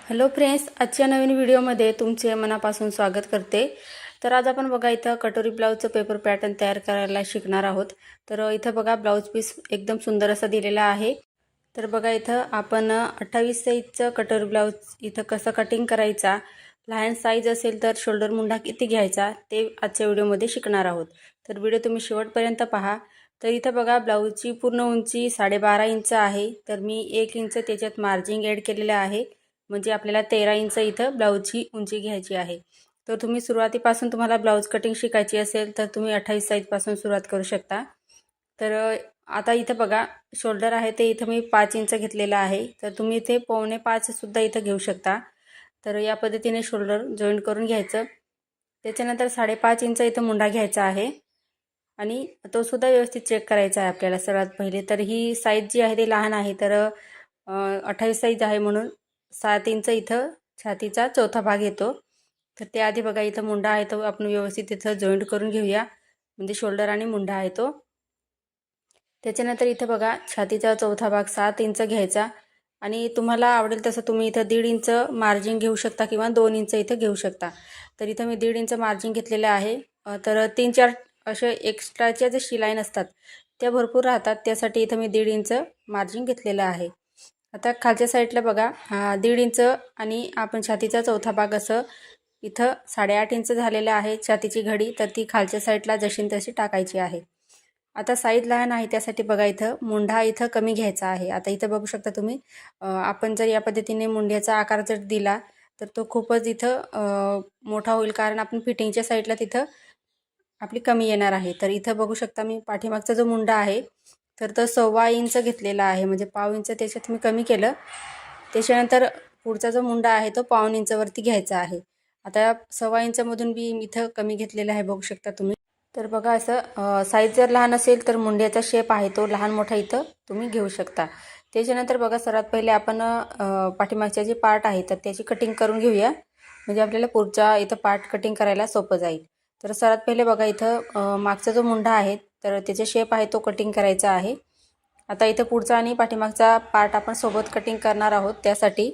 Hello friends, आजच्या नवीन व्हिडिओमध्ये तुमचे मनापासून स्वागत करते। तर आज आपण बघा इथं कटोरी ब्लाउजचं पेपर पॅटर्न तयार करायला शिकणार आहोत। तर इथं बघा ब्लाउज पीस एकदम सुंदर असा दिलेला आहे। तर बघा इथं आपण 28 साईजचं कटोरी ब्लाउज इथं कसं कटिंग करायचा, लहान साईज असेल तर शोल्डर मुंडा किती घ्यायचा ते आजच्या व्हिडिओमध्ये शिकणार आहोत। तर व्हिडिओ तुम्ही शेवटपर्यंत पहा। तर इथं बघा ब्लाउजची पूर्ण उंची 12.5 इंच आहे। तर मी 1 इंच त्याच्यात मार्जिन ॲड केलेलं आहे, म्हणजे आपल्याला 13 इंच इथं ब्लाउजची उंची घ्यायची आहे। तर तुम्ही सुरुवातीपासून तुम्हाला ब्लाउज कटिंग शिकायची असेल तर तुम्ही 28 साईजपासून सुरुवात करू शकता। तर आता इथं बघा शोल्डर आहे ते इथं मी 5 इंच घेतलेला आहे। तर तुम्ही इथे 4.25 सुद्धा इथं घेऊ शकता। तर या पद्धतीने शोल्डर जॉईंट करून घ्यायचं। त्याच्यानंतर 5.5 इंच इथं मुंडा घ्यायचा आहे आणि तो सुद्धा व्यवस्थित चेक करायचा आहे आपल्याला सर्वात पहिले। तर ही साईज जी आहे ती लहान आहे, तर 28 साईज आहे म्हणून 7 इंच इथं छातीचा चौथा भाग येतो। तर त्या आधी बघा इथं मुंडा आहे तो आपण व्यवस्थित इथं जॉईंट करून घेऊया, म्हणजे शोल्डर आणि मुंडा आहे तो। त्याच्यानंतर इथं बघा छातीचा चौथा भाग 7 इंच घ्यायचा आणि तुम्हाला आवडेल तसं तुम्ही इथं 1.5 इंच मार्जिन घेऊ शकता किंवा 2 इंच इथं घेऊ शकता। तर इथं मी 1.5 इंच मार्जिन घेतलेलं आहे। तर 3-4 असे एक्स्ट्राच्या जे शिलाई असतात त्या भरपूर राहतात, त्यासाठी इथं मी 1.5 इंच मार्जिन घेतलेलं आहे। आता खालच्या साईडला बघा 1.5 इंच आणि आपण छातीचा चौथा भाग असं इथं 8.5 इंच झालेलं आहे छातीची घडी, तर ती खालच्या साईडला जशी तशी टाकायची आहे। आता साईज लहान आहे त्यासाठी बघा इथं मुंडा इथं कमी घ्यायचा आहे। आता इथं बघू शकता तुम्ही, आपण जर या पद्धतीने मुंड्याचा आकार जर दिला तर तो खूपच इथं मोठा होईल, कारण आपण फिटिंगच्या साईडला तिथं आपली कमी येणार आहे। तर इथं बघू शकता मी पाठीमागचा जो मुंडा आहे तर तो 1.25 इंच घेतलेला आहे, म्हणजे पाव इंच त्याच्यात मी कमी केलं। त्याच्यानंतर पुढचा जो मुंडा आहे तो 1.25 इंचवरती घ्यायचा आहे। आता 1.25 इंचमधून मी इथं कमी घेतलेला आहे, बघू शकता तुम्ही। तर बघा असं साईज जर लहान असेल तर मुंड्याचा शेप आहे तो लहान मोठा इथं तुम्ही घेऊ शकता। त्याच्यानंतर बघा सर्वात पहिले आपण पाठीमागचे जे पार्ट आहे तर त्याची कटिंग करून घेऊया, म्हणजे आपल्याला पुढचा इथं पार्ट कटिंग करायला सोपं जाईल। तर सर्वात पहिले बघा इथं मागचा जो मुंडा आहे तर त्याचा शेप आहे तो कटिंग करायचा आहे। आता इथं पुढचा आणि पाठीमागचा पार्ट आपण सोबत कटिंग करणार आहोत, त्यासाठी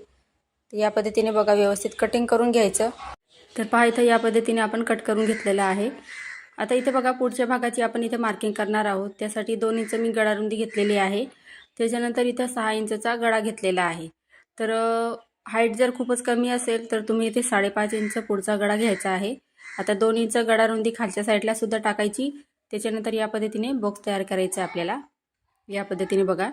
या पद्धतीने बघा व्यवस्थित कटिंग करून घ्यायचं। तर पहा इथं या पद्धतीने आपण कट करून घेतलेलं आहे। आता इथे बघा पुढच्या भागाची आपण इथे मार्किंग करणार आहोत, त्यासाठी 2 इंच मी गळारुंदी घेतलेली आहे। त्याच्यानंतर इथं 6 इंचचा गळा घेतलेला आहे। तर हाईट जर खूपच कमी असेल तर तुम्ही इथे 5.5 इंच पुढचा गळा घ्यायचा आहे। आता 2 इंच गळारुंदी खालच्या साईडला सुद्धा टाकायची। त्याच्यानंतर या पद्धतीने बॉक्स तयार करायचा आपल्याला, या पद्धतीने बघा।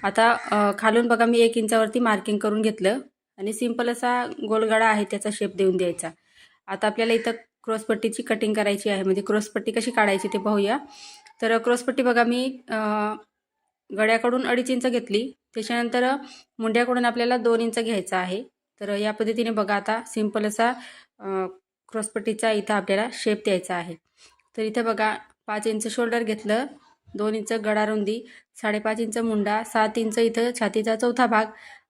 आता खालून बघा मी 1 इंचावरती मार्किंग करून घेतलं आणि सिंपल असा गोल गळा आहे त्याचा शेप देऊन द्यायचा। आता आपल्याला इथं क्रॉसपट्टीची कटिंग करायची आहे, म्हणजे क्रॉसपट्टी कशी काढायची ते पाहूया। तर क्रॉसपट्टी बघा मी गळ्याकडून 2.5 इंच घेतली, त्याच्यानंतर मुंड्याकडून आपल्याला 2 इंच घ्यायचा आहे। तर या पद्धतीने बघा आता सिंपल असा क्रॉसपट्टीचा इथं आपल्याला शेप द्यायचा आहे। तर इथं बघा 5 इंच शोल्डर घेतलं, 2 इंच गळारुंदी, 5.5 इंच मुंडा, 7 इंच इथं छातीचा चौथा भाग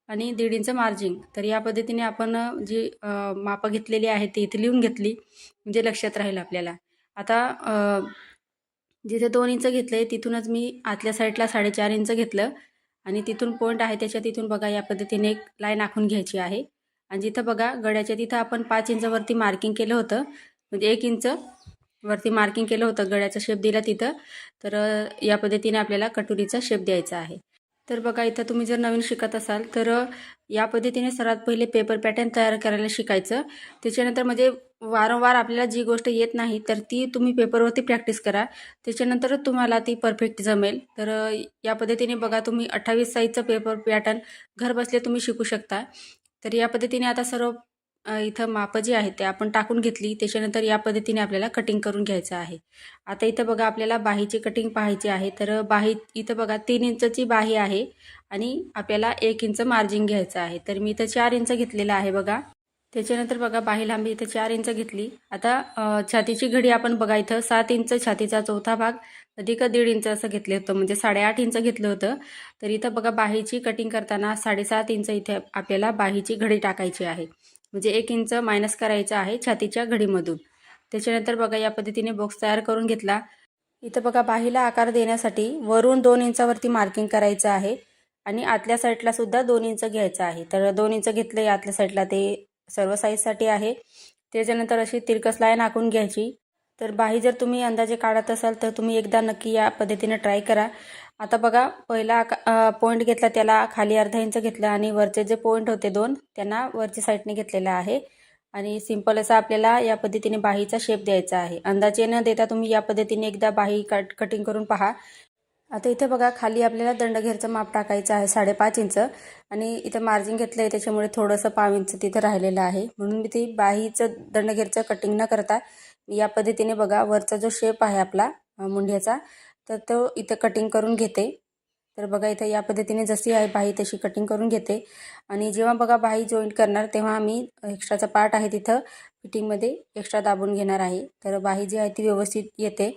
आणि 1.5 इंच मार्जिन। तर या पद्धतीने आपण जी मापं घेतलेली आहे ती इथे लिहून घेतली, म्हणजे लक्षात राहील आपल्याला। आता जिथे 2 इंच घेतले तिथूनच मी आतल्या साईडला 4.5 इंच घेतलं आणि तिथून पॉईंट आहे त्याच्या तिथून बघा या पद्धतीने एक लाईन आखून घ्यायची आहे। आणि जिथं बघा गळ्याच्या तिथं आपण 5 इंचवरती मार्किंग केलं होतं, म्हणजे 1 इंच वरती मार्किंग केलं होतं, गळ्याचा शेप दिला तिथं। तर या पद्धतीने आपल्याला कटोरीचा शेप द्यायचा आहे। तर बघा इथं तुम्ही जर नवीन शिकत असाल तर या पद्धतीने सर्वात पहिले पेपर पॅटर्न तयार करायला शिकायचं। त्याच्यानंतर म्हणजे वारंवार आपल्याला जी गोष्ट येत नाही तर ती तुम्ही पेपरवरती प्रॅक्टिस करा, त्याच्यानंतरच तुम्हाला ती परफेक्ट जमेल। तर या पद्धतीने बघा तुम्ही 28 साईजचं पेपर पॅटर्न घरबसल्या तुम्ही शिकू शकता। तर या पद्धतीने आता सर्व इथं मापं जी आहेत ते आपण टाकून घेतली, त्याच्यानंतर या पद्धतीने आपल्याला कटिंग करून घ्यायचं आहे। आता इथं बघा आपल्याला बाहीची कटिंग पाहायची आहे। तर बाही इथं बघा 3 इंचची बाही आहे आणि आपल्याला 1 इंच मार्जिन घ्यायचं आहे। तर मी इथं 4 इंच घेतलेलं आहे बघा। त्याच्यानंतर बघा बाही लांबी इथं 4 इंच घेतली। आता छातीची घडी आपण बघा इथं 7 इंच छातीचा चौथा भाग अधिक 1.5 इंच असं घेतलं होतं, म्हणजे 8.5 इंच घेतलं होतं। तर इथं बघा बाहीची कटिंग करताना 7.5 इंच इथे आपल्याला बाहीची घडी टाकायची आहे, म्हणजे 1 इंच मायनस करायचं आहे छातीच्या घडीमधून। त्याच्यानंतर बघा या पद्धतीने बॉक्स तयार करून घेतला। इथं बघा बाहीला आकार देण्यासाठी वरून 2 इंचावरती मार्किंग करायचं आहे आणि आतल्या साईडला सुद्धा 2 इंच घ्यायचं आहे. तर 2 इंच घेतलं आतल्या साईडला, ते सर्व साईजसाठी आहे. त्याच्यानंतर अशी तिरकस लाईन आखून घ्यायची. तर बाही जर तुम्ही अंदाजे काढत असाल तर तुम्ही एकदा नक्की या पद्धतीने ट्राय करा. आता बघा, पहिला पॉईंट घेतला, त्याला खाली अर्धा इंच घेतला आणि वरचे जे पॉईंट होते 2 त्यांना वरच्या साईडने घेतलेला आहे. आणि सिंपल असा आपल्याला या पद्धतीने बाहीचा शेप द्यायचा आहे. अंदाजे न देता तुम्ही या पद्धतीने एकदा बाही कटिंग करून पहा. आता इथे बघा, खाली आपल्याला दंडघेरचं माप टाकायचं आहे 5.5 इंच आणि इथं मार्जिन घेतलं आहे, त्याच्यामुळे थोडंसं 1/2 इंच तिथं राहिलेलं आहे. म्हणून मी ती बाहीचं दंडघेरचं कटिंग न करता या पद्धतीने बघा, वरचा जो शेप आहे आपला मुंढ्याचा, तर तो इथं कटिंग करून घेते. तर बघा, इथं या पद्धतीने जशी आहे बाही तशी कटिंग करून घेते. आणि जेव्हा बघा बाही जॉईंट करणार तेव्हा मी एक्स्ट्राचा पार्ट आहे तिथं फिटिंगमध्ये एक्स्ट्रा दाबून घेणार आहे. तर बाही जी आहे ती व्यवस्थित येते.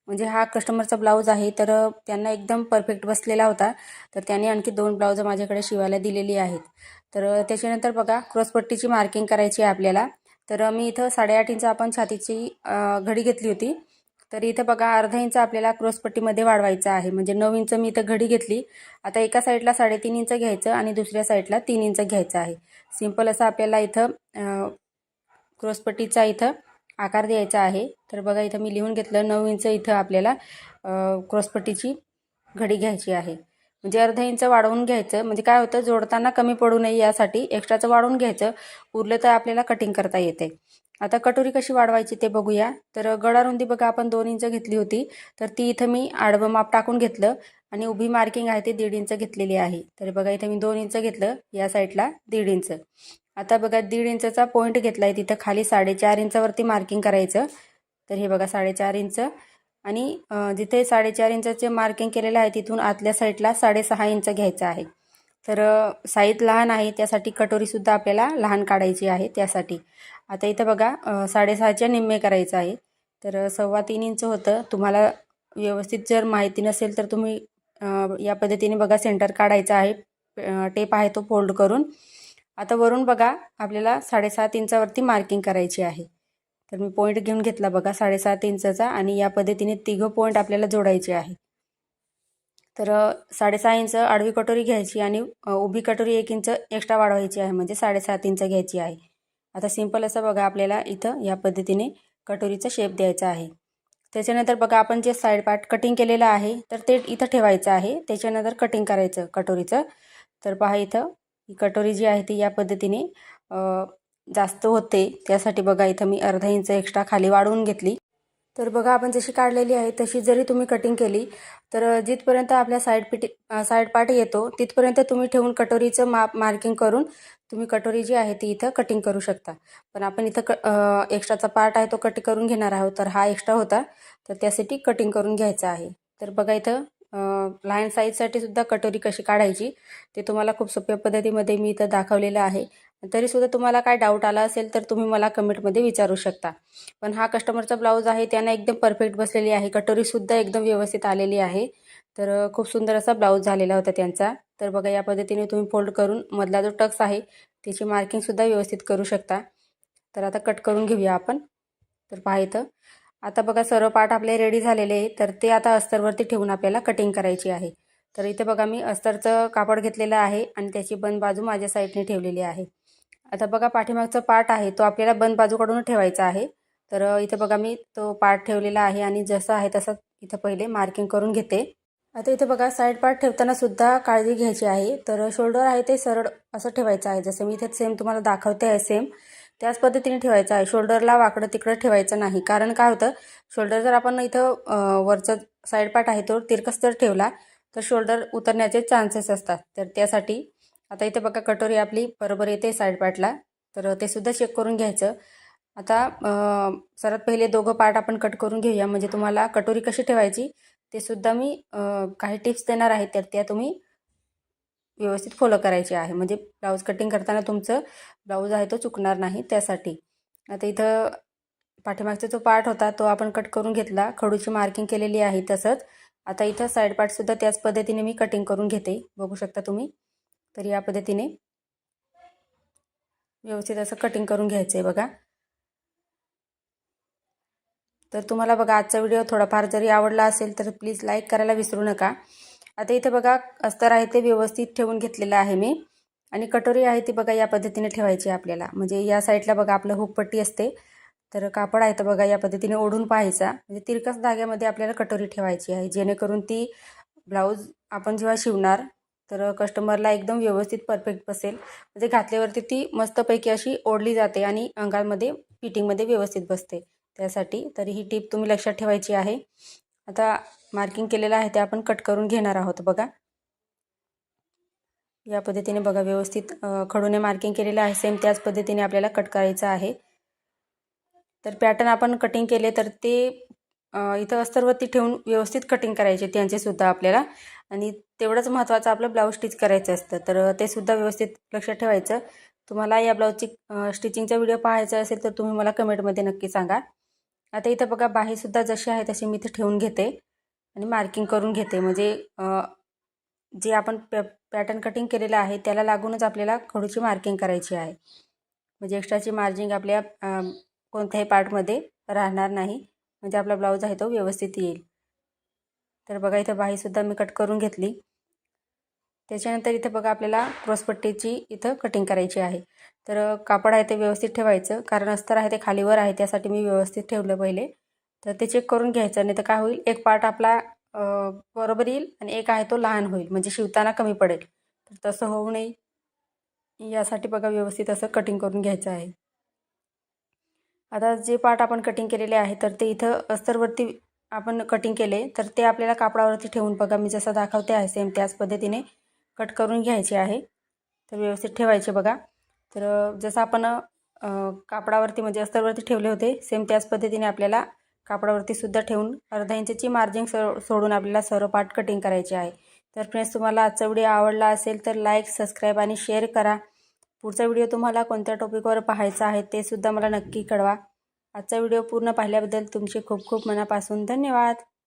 म्हणजे हा कस्टमरचा ब्लाऊज आहे, तर त्यांना एकदम परफेक्ट बसलेला होता. तर त्याने आणखी 2 ब्लाऊज माझ्याकडे शिवायला दिलेली आहेत. तर त्याच्यानंतर बघा, क्रॉसपट्टीची मार्किंग करायची आहे आपल्याला. तर मी इथं 8.5 इंच आपण छातीची घडी घेतली होती. तर इथं बघा, अर्धा इंच आपल्याला क्रॉसपट्टीमध्ये वाढवायचं आहे. म्हणजे 9 इंच मी इथं घडी घेतली. आता एका साईडला 3.5 इंच घ्यायचं आणि दुसऱ्या साईडला 3 इंच घ्यायचं आहे. सिंपल असं आपल्याला इथं क्रॉसपट्टीचा इथं आकार द्यायचा आहे. तर बघा, इथं मी लिहून घेतलं 9 इंच इथं आपल्याला क्रॉसपट्टीची घडी घ्यायची आहे. म्हणजे अर्धा इंच वाढवून घ्यायचं. म्हणजे काय होतं, जोडताना कमी पडू नये यासाठी एक्स्ट्राचं वाढवून घ्यायचं. उरलं तर आपल्याला कटिंग करता येते. आता कटोरी कशी वाढवायची ते बघूया. तर गळारुंदी बघा, आपण 2 इंच घेतली होती. तर ती इथं मी आडवं माप टाकून घेतलं आणि उभी मार्किंग आहे ती 1.5 इंच घेतलेली आहे. तर बघा, इथं मी 2 इंच घेतलं, या साईडला 1.5 इंच. आता बघा, 1.5 इंचचा पॉईंट घेतला आहे, तिथं खाली 4.5 इंचावरती मार्किंग करायचं. तर हे बघा 4.5 इंच आणि जिथे 4.5 इंचाचे मार्किंग केलेलं आहे तिथून आतल्या साईडला 6.5 इंच घ्यायचं आहे. तर साईज लहान आहे, त्यासाठी कटोरीसुद्धा आपल्याला लहान काढायची आहे त्यासाठी. आता इथं बघा, 6.5च्या निम्मे करायचं आहे. तर 3.25 इंच होतं. तुम्हाला व्यवस्थित जर माहिती नसेल तर तुम्ही या पद्धतीने बघा सेंटर काढायचं आहे. टेप आहे तो फोल्ड करून. आता वरून बघा, आपल्याला 7.5 इंचावरती मार्किंग करायची आहे. तर मी पॉईंट घेऊन घेतला बघा 7.5 इंचाचा आणि या पद्धतीने तिघं पॉईंट आपल्याला जोडायचे आहे. तर 6.5 इंच आडवी कटोरी घ्यायची आणि उभी कटोरी 1 इंच एक्स्ट्रा वाढवायची आहे, म्हणजे 7.5 इंच घ्यायची आहे. आता सिंपल असं बघा, आपल्याला इथं या पद्धतीने कटोरीचा शेप द्यायचा आहे. त्याच्यानंतर बघा, आपण जे साईड पार्ट कटिंग केलेलं आहे तर ते इथं ठेवायचं आहे. त्याच्यानंतर कटिंग करायचं कटोरीचं. तर पहा, इथं ही कटोरी जी आहे ती या पद्धतीने जास्त होते, त्यासाठी बघा इथं मी अर्धा इंच एक्स्ट्रा खाली वाढवून घेतली. तर बघा, आपण जशी काढलेली आहे तशी जरी तुम्ही कटिंग केली तर जिथपर्यंत आपल्या साईड पार्ट येतो तिथपर्यंत तुम्ही ठेवून कटोरीचं मार्किंग करून तुम्ही कटोरी जी आहे ती इथं कटिंग करू शकता. पण आपण इथं एक्स्ट्राचा पार्ट आहे तो कट करून घेणार आहोत. तर हा एक्स्ट्रा होता, तर त्यासाठी कटिंग करून घ्यायचा आहे. तर बघा, इथं लहान साईजसाठी सुद्धा कटोरी कशी काढायची ते तुम्हाला खूप सोप्या पद्धतीमध्ये मी इथं दाखवलेलं आहे. तरीसुद्धा तुम्हाला काय डाऊट आला असेल तर तुम्ही मला कमेंटमध्ये विचारू शकता. पण हा कस्टमरचा ब्लाऊज आहे, त्यांना एकदम परफेक्ट बसलेली आहे. कटोरीसुद्धा एकदम व्यवस्थित आलेली आहे. तर खूप सुंदर असा ब्लाऊज झालेला होता त्यांचा. तर बघा, या पद्धतीने तुम्ही फोल्ड करून मधला जो टक्स आहे त्याची मार्किंगसुद्धा व्यवस्थित करू शकता. तर आता कट करून घेऊया आपण. तर पहा, इथं आता बघा सर्व पार्ट आपले रेडी झालेले आहे. तर ते आता अस्तरवरती ठेवून आपल्याला कटिंग करायची आहे. तर इथे बघा, मी अस्तरचं कापड घेतलेलं आहे आणि त्याची बंद बाजू माझ्या साईडने ठेवलेली आहे. आता बघा, पाठीमागचा पार्ट आहे तो आपल्याला बंद बाजूकडून ठेवायचा आहे. तर इथं बघा, मी तो पार्ट ठेवलेला आहे आणि जसं आहे तसं इथं पहिले मार्किंग करून घेते. आता इथे बघा, साईड पार्ट ठेवताना सुद्धा काळजी घ्यायची आहे. तर शोल्डर आहे ते सरळ असं ठेवायचं आहे, जसं मी इथे सेम तुम्हाला दाखवते आहे सेम त्याच पद्धतीने ठेवायचं आहे. शोल्डरला वाकडं तिकडं ठेवायचं नाही. कारण काय होतं, शोल्डर जर आपण इथं वरचं साईड पार्ट आहे तो तिरकस जर ठेवला तर शोल्डर उतरण्याचे चान्सेस असतात. तर त्यासाठी आता इथे बघा, कटोरी आपली बरोबर येते साईड पार्टला. तर ते सुद्धा चेक करून घ्यायचं. आता सर्वात पहिले दोघं पार्ट आपण कट करून घेऊया. म्हणजे तुम्हाला कटोरी कशी ठेवायची ते सुद्धा मी काही टिप्स देणार आहे, तर त्या तुम्ही व्यवस्थित फॉलो करायचे आहे. म्हणजे ब्लाऊज कटिंग करताना तुमचं ब्लाऊज आहे तो चुकणार नाही त्यासाठी. आता इथं पाठीमागचा जो पार्ट होता तो आपण कट करून घेतला, खडूची मार्किंग केलेली आहे तसंच. आता इथं साईड पार्टसुद्धा त्याच पद्धतीने मी कटिंग करून घेते, बघू शकता तुम्ही. तर या पद्धतीने व्यवस्थित असं कटिंग करून घ्यायचं आहे बघा. तर तुम्हाला बघा, आजचा व्हिडिओ थोडाफार जरी आवडला असेल तर प्लीज लाईक करायला विसरू नका आता इथे बघा अस्तर आहे ते व्यवस्थित ठेवून घेतलेलं आहे मी आणि कटोरी आहे ती बघा या पद्धतीने ठेवायची आपल्याला. म्हणजे या साईडला बघा आपलं हुकपट्टी असते, तर कापड आहे तर बघा या पद्धतीने ओढून पाहायचा. म्हणजे तिरकस धाग्यामध्ये आपल्याला कटोरी ठेवायची आहे, जेणेकरून ती ब्लाऊज आपण जेव्हा शिवणार तर कस्टमरला एकदम व्यवस्थित परफेक्ट बसेल. म्हणजे घातल्यावरती ती मस्तपैकी अशी ओढली जाते आणि अंगामध्ये फिटिंगमध्ये व्यवस्थित बसते. त्यासाठी तर ही टीप तुम्ही लक्षात ठेवायची आहे. आता मार्किंग केलेलं आहे ते आपण कट करून घेणार आहोत. बघा या पद्धतीने बघा व्यवस्थित खडूने मार्किंग केलेलं आहे. सेम त्याच पद्धतीने आपल्याला कट करायचं आहे. तर पॅटर्न आपण कटिंग केले तर ते इथं अस्तरवरती ठेवून व्यवस्थित कटिंग करायचे त्यांचे सुद्धा आपल्याला. आणि तेवढंच महत्त्वाचं आपलं ब्लाऊज स्टिच करायचं असतं, तर ते सुद्धा व्यवस्थित लक्षात ठेवायचं. तुम्हाला या ब्लाऊजची स्टिचिंगचा व्हिडिओ पाहायचा असेल तर तुम्ही मला कमेंटमध्ये नक्की सांगा. आता इथं बघा बाहीसुद्धा जशी आहे तशी मी इथं ठेवून घेते आणि मार्किंग करून घेते. म्हणजे जे आपण पॅटर्न कटिंग केलेलं आहे त्याला लागूनच आपल्याला खडूची मार्किंग करायची आहे. म्हणजे एक्स्ट्राची मार्जिंग आपल्या कोणत्याही पार्टमध्ये राहणार नाही. म्हणजे आपला ब्लाऊज आहे तो व्यवस्थित येईल. तर बघा इथं बाहीसुद्धा मी कट करून घेतली. त्याच्यानंतर इथं बघा आपल्याला क्रॉसपट्टीची इथं कटिंग करायची आहे. तर कापड आहे ते व्यवस्थित ठेवायचं, कारण अस्तर आहे ते खालीवर आहे त्यासाठी मी व्यवस्थित ठेवलं पहिले. तर ते चेक करून घ्यायचं, नाही तर काय होईल एक पार्ट आपला बरोबर येईल आणि एक आहे तो लहान होईल, म्हणजे शिवताना कमी पडेल. तर तसं होऊ नये यासाठी बघा व्यवस्थित असं कटिंग करून घ्यायचं आहे. आता जे पार्ट आपण कटिंग केलेले आहे तर ते इथं अस्तरवरती आपण कटिंग केले तर ते आपल्याला कापडावरती ठेवून बघा मी जसं दाखवते आहे सेम त्याच पद्धतीने कट करून घ्यायचे आहे. तर व्यवस्थित ठेवायचे बघा. तर जसं आपण कापडावरती म्हणजे अस्तरवरती ठेवले होते सेम त्याच पद्धतीने आपल्याला कापडावरती सुद्धा ठेवून अर्धा इंचची मार्जिंग सोडून आपल्याला सर्व पार्ट कटिंग करायचे आहे. तर फ्रेंड्स, तुम्हाला आजचा व्हिडिओ आवडला असेल तर लाईक, सबस्क्राईब आणि शेअर करा. पुढचा व्हिडिओ तुम्हाला कोणत्या टॉपिकवर पाहायचा आहे ते सुद्धा मला नक्की कळवा. आजचा व्हिडिओ पूर्ण पाहिल्याबद्दल तुमचे खूप खूप मनापासून धन्यवाद.